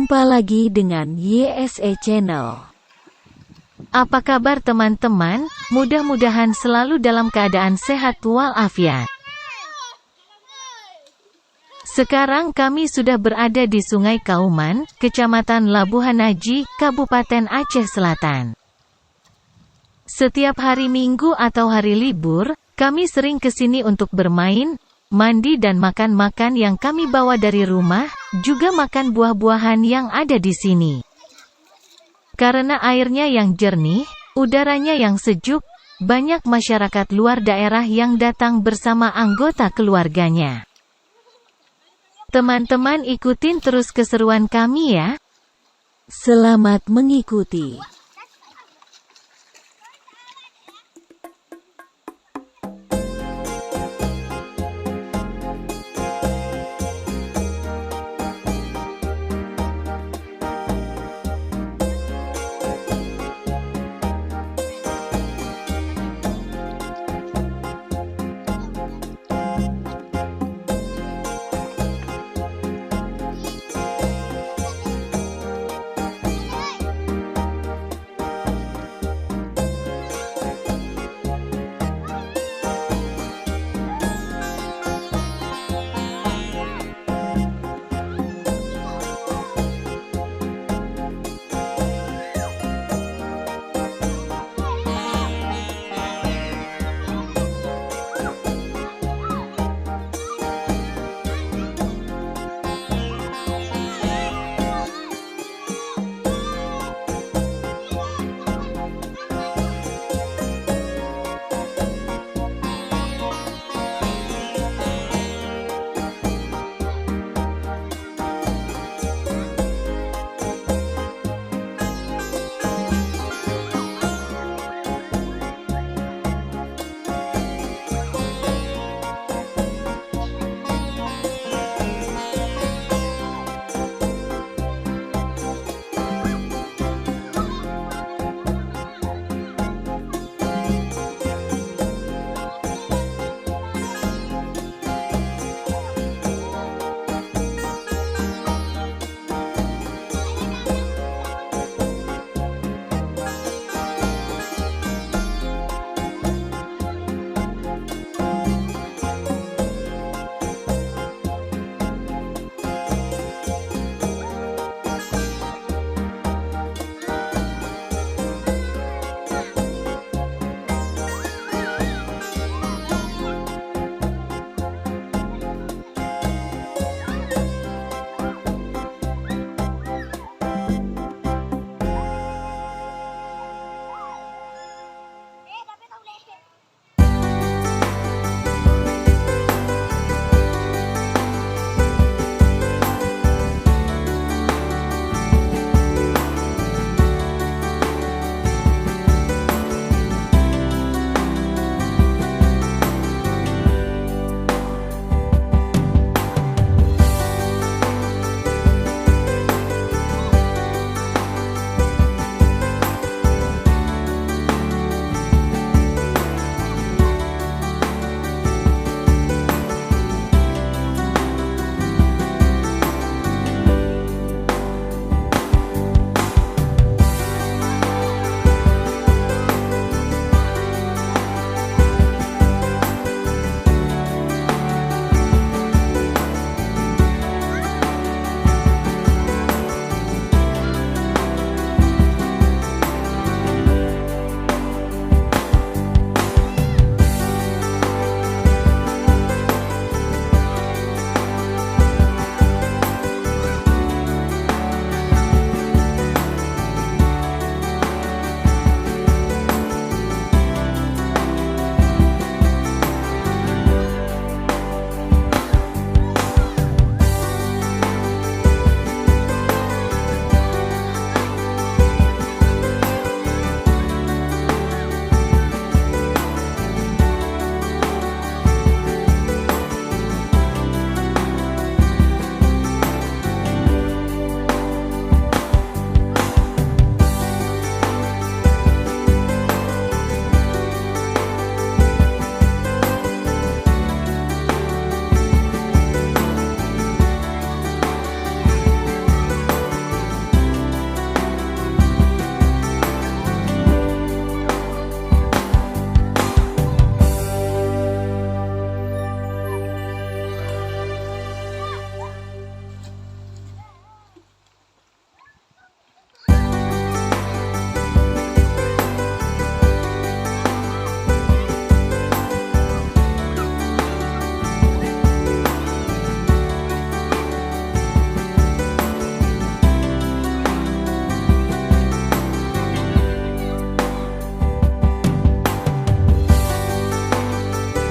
Jumpa lagi dengan YSE Channel. Apa kabar teman-teman? Mudah-mudahan selalu dalam keadaan sehat walafiat. Sekarang kami sudah berada di Sungai Kauman, Kecamatan Labuhan Aji, Kabupaten Aceh Selatan. Setiap hari Minggu atau hari libur, kami sering ke sini untuk bermain, mandi dan makan-makan yang kami bawa dari rumah, juga makan buah-buahan yang ada di sini. Karena airnya yang jernih, udaranya yang sejuk, banyak masyarakat luar daerah yang datang bersama anggota keluarganya. Teman-teman ikutin terus keseruan kami ya. Selamat mengikuti.